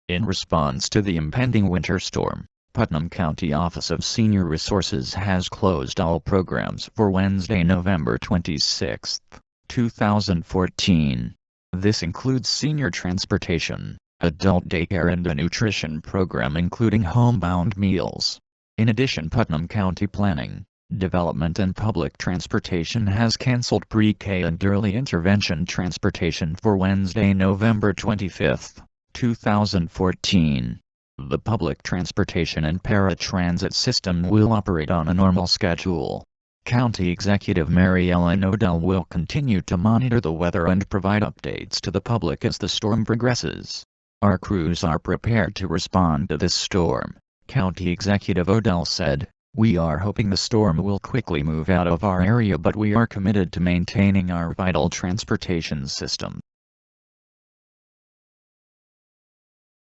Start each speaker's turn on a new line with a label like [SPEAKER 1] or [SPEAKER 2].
[SPEAKER 1] In response to the impending winter storm, Putnam County Office of Senior Resources has closed all programs for Wednesday, November 26, 2014. This includes senior transportation, adult daycare and a nutrition program including homebound meals. In addition, Putnam County Planning, Development and Public Transportation has canceled pre-K and early intervention transportation for Wednesday, November 25, 2014. The public transportation and paratransit system will operate on a normal schedule. County Executive Mary Ellen Odell will continue to monitor the weather and provide updates to the public as the storm progresses. Our crews are prepared to respond to this storm, County Executive Odell said. We are hoping the storm will quickly move out of our area, but we are committed to maintaining our vital transportation system.